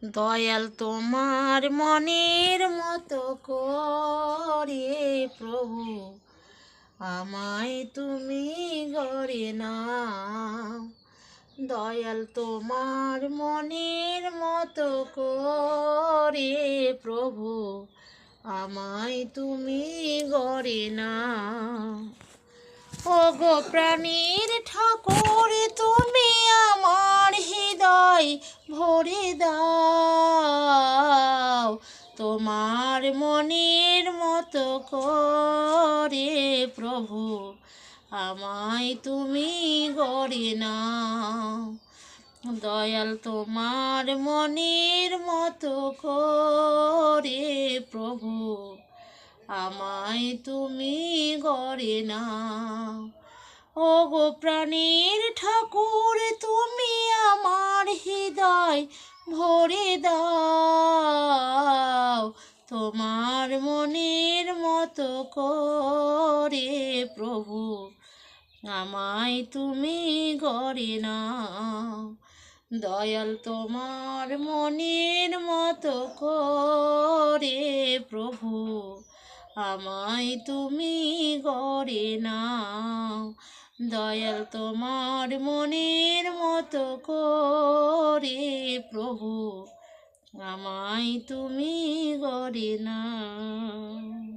দয়াল তোমার মনের মতো করে প্রভু আমায় তুমি গড়ে নাও। দয়াল তোমার মনের মতো করে প্রভু আমায় তুমি গড়ে নাও। ওগো প্রাণীর ঠাকুর তুমি আমার হৃদয় ভরে দাও। তোমার মনের মতো করে প্রভু আমায় তুমি গড়ে নাও। দয়াল তোমার মনের মতো করে প্রভু আমায় তুমি গড়ে নাও। ওগো প্রাণীর ঠাকুর তুমি আমার হৃদয় ভরে দাও। তোমার মনের মতো করে প্রভু আমায় তুমি গড়ে নাও। দয়াল তোমার মনের মতো করে প্রভু আমায় তুমি গড়ে নাও। দয়াল তোমার মনের মতো করে প্রভু আমায় তুমি গড়ে নাও।